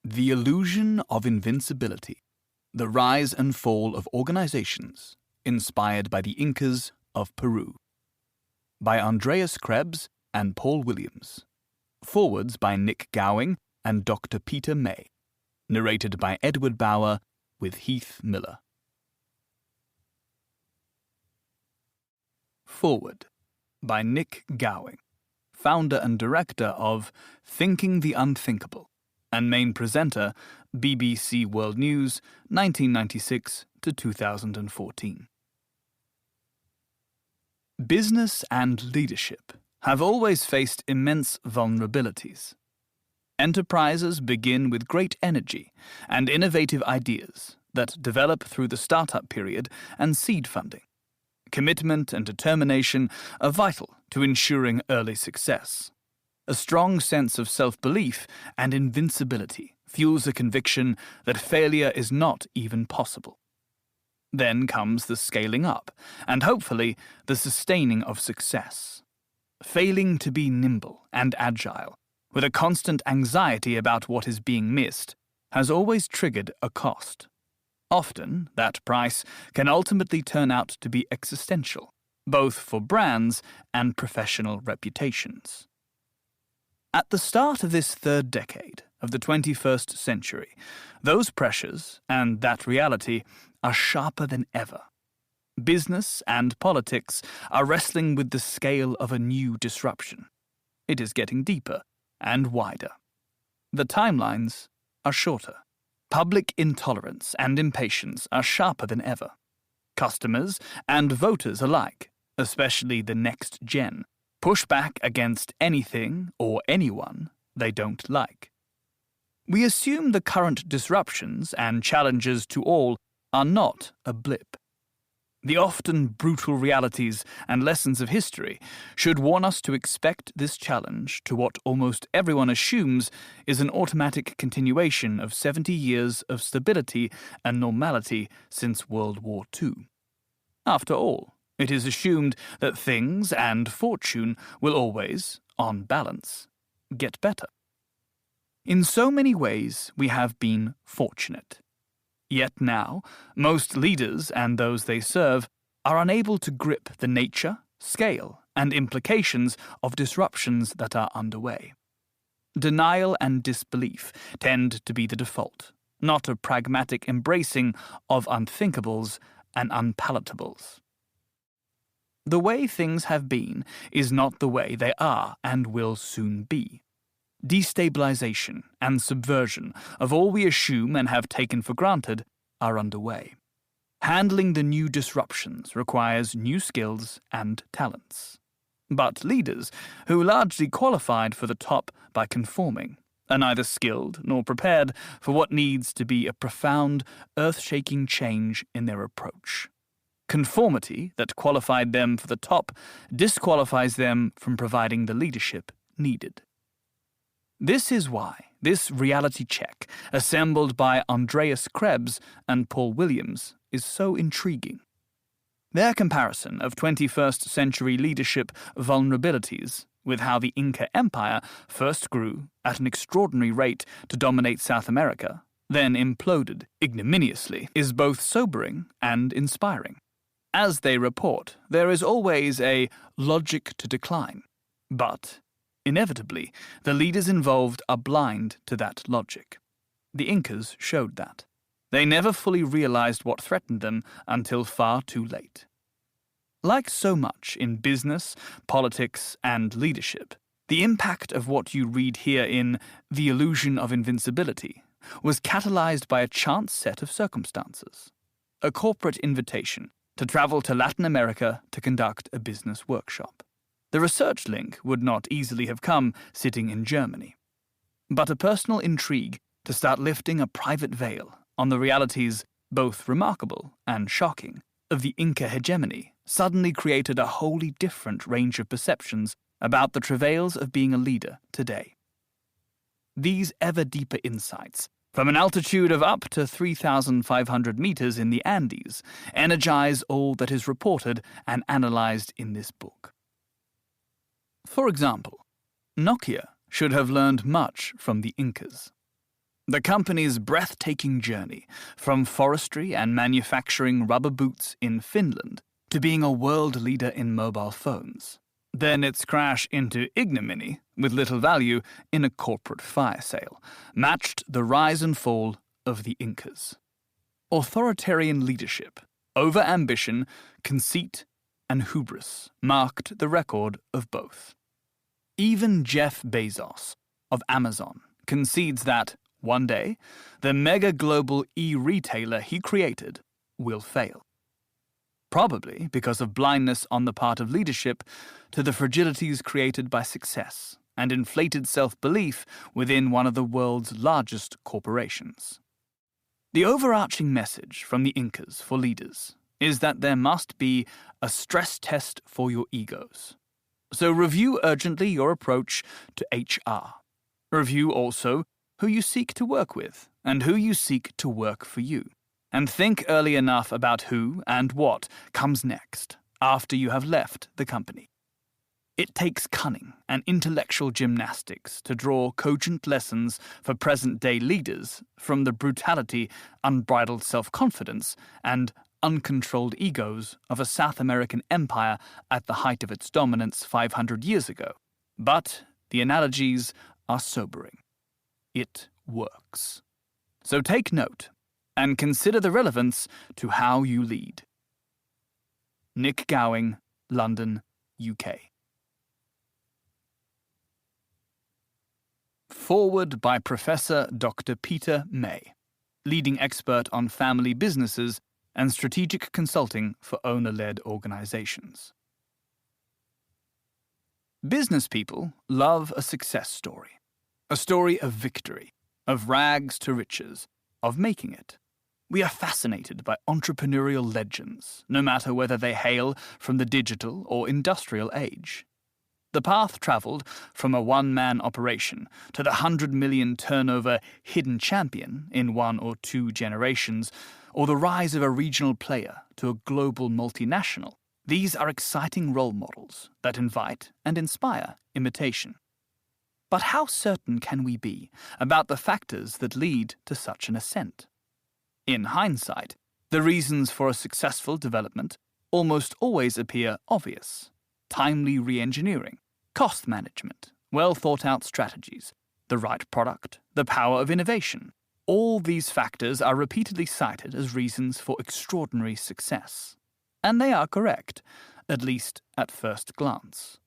The Illusion of Invincibility, The Rise and Fall of Organizations, Inspired by the Incas of Peru. By Andreas Krebs and Paul Williams. Forwards by Nick Gowing and Dr. Peter May. Narrated by Edward Bauer with Heath Miller. Forward by Nick Gowing, founder and director of Thinking the Unthinkable, and main presenter, BBC World News, 1996 to 2014. Business and leadership have always faced immense vulnerabilities. Enterprises begin with great energy and innovative ideas that develop through the startup period and seed funding. Commitment and determination are vital to ensuring early success. A strong sense of self-belief and invincibility fuels a conviction that failure is not even possible. Then comes the scaling up, and hopefully the sustaining of success. Failing to be nimble and agile, with a constant anxiety about what is being missed, has always triggered a cost. Often, that price can ultimately turn out to be existential, both for brands and professional reputations. At the start of this third decade of the 21st century, those pressures and that reality are sharper than ever. Business and politics are wrestling with the scale of a new disruption. It is getting deeper and wider. The timelines are shorter. Public intolerance and impatience are sharper than ever. Customers and voters alike, especially the next gen, push back against anything or anyone they don't like. We assume the current disruptions and challenges to all are not a blip. The often brutal realities and lessons of history should warn us to expect this challenge to what almost everyone assumes is an automatic continuation of 70 years of stability and normality since World War II. After all, it is assumed that things and fortune will always, on balance, get better. In so many ways, we have been fortunate. Yet now, most leaders and those they serve are unable to grip the nature, scale, and implications of disruptions that are underway. Denial and disbelief tend to be the default, not a pragmatic embracing of unthinkables and unpalatables. The way things have been is not the way they are and will soon be. Destabilization and subversion of all we assume and have taken for granted are underway. Handling the new disruptions requires new skills and talents. But leaders, who largely qualified for the top by conforming, are neither skilled nor prepared for what needs to be a profound, earth-shaking change in their approach. Conformity that qualified them for the top disqualifies them from providing the leadership needed. This is why this reality check, assembled by Andreas Krebs and Paul Williams, is so intriguing. Their comparison of 21st century leadership vulnerabilities with how the Inca Empire first grew at an extraordinary rate to dominate South America, then imploded ignominiously, is both sobering and inspiring. As they report, there is always a logic to decline, but inevitably, the leaders involved are blind to that logic. The Incas showed that. They never fully realized what threatened them until far too late. Like so much in business, politics, and leadership, the impact of what you read here in The Illusion of Invincibility was catalyzed by a chance set of circumstances. A corporate invitation to travel to Latin America to conduct a business workshop. The research link would not easily have come sitting in Germany. But a personal intrigue to start lifting a private veil on the realities, both remarkable and shocking, of the Inca hegemony suddenly created a wholly different range of perceptions about the travails of being a leader today. These ever deeper insights, from an altitude of up to 3,500 meters in the Andes, energize all that is reported and analyzed in this book. For example, Nokia should have learned much from the Incas. The company's breathtaking journey from forestry and manufacturing rubber boots in Finland to being a world leader in mobile phones. Then its crash into ignominy, with little value, in a corporate fire sale, matched the rise and fall of the Incas. Authoritarian leadership, over-ambition, conceit, and hubris marked the record of both. Even Jeff Bezos of Amazon concedes that, one day, the mega-global e-retailer he created will fail. Probably because of blindness on the part of leadership to the fragilities created by success and inflated self-belief within one of the world's largest corporations. The overarching message from the Incas for leaders is that there must be a stress test for your egos. So review urgently your approach to HR. Review also who you seek to work with and who you seek to work for you. And think early enough about who and what comes next after you have left the company. It takes cunning and intellectual gymnastics to draw cogent lessons for present-day leaders from the brutality, unbridled self-confidence, and uncontrolled egos of a South American empire at the height of its dominance 500 years ago. But the analogies are sobering. It works. So take note and consider the relevance to how you lead. Nick Gowing, London, UK. Forward by Professor Dr. Peter May, leading expert on family businesses and strategic consulting for owner-led organizations. Business people love a success story. A story of victory, of rags to riches, of making it. We are fascinated by entrepreneurial legends, no matter whether they hail from the digital or industrial age. The path travelled from a one-man operation to the 100 million turnover hidden champion in 1 or 2 generations, or the rise of a regional player to a global multinational. These are exciting role models that invite and inspire imitation. But how certain can we be about the factors that lead to such an ascent? In hindsight, the reasons for a successful development almost always appear obvious. Timely re-engineering, cost management, well-thought-out strategies, the right product, the power of innovation. All these factors are repeatedly cited as reasons for extraordinary success. And they are correct, at least at first glance.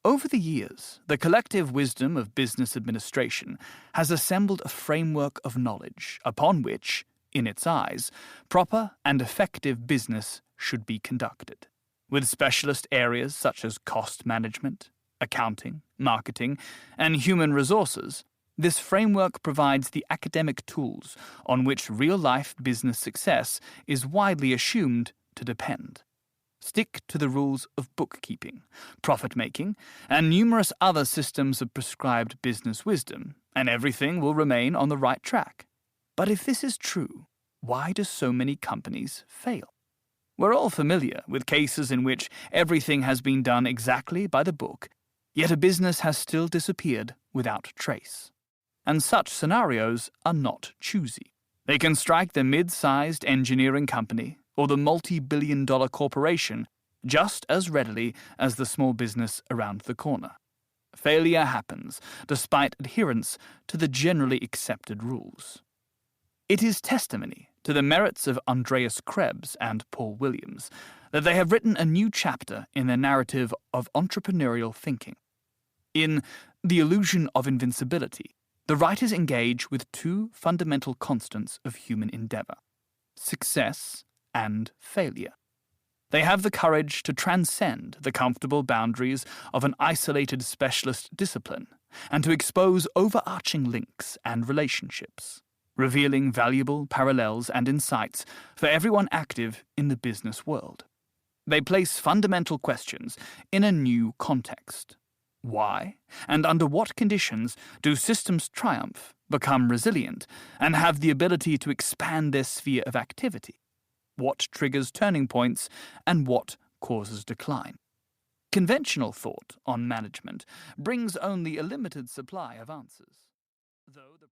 Over the years, the collective wisdom of business administration has assembled a framework of knowledge upon which, in its eyes, proper and effective business should be conducted. With specialist areas such as cost management, accounting, marketing, and human resources, this framework provides the academic tools on which real-life business success is widely assumed to depend. Stick to the rules of bookkeeping, profit-making, and numerous other systems of prescribed business wisdom, and everything will remain on the right track. But if this is true, why do so many companies fail? We're all familiar with cases in which everything has been done exactly by the book, yet a business has still disappeared without trace. And such scenarios are not choosy. They can strike the mid-sized engineering company or the multi-billion-dollar corporation just as readily as the small business around the corner. Failure happens despite adherence to the generally accepted rules. It is testimony to the merits of Andreas Krebs and Paul Williams that they have written a new chapter in their narrative of entrepreneurial thinking. In The Illusion of Invincibility, the writers engage with 2 fundamental constants of human endeavor: success and failure. They have the courage to transcend the comfortable boundaries of an isolated specialist discipline and to expose overarching links and relationships, revealing valuable parallels and insights for everyone active in the business world. They place fundamental questions in a new context. Why, and under what conditions, do systems triumph, become resilient, and have the ability to expand their sphere of activity? What triggers turning points, and what causes decline? Conventional thought on management brings only a limited supply of answers, though the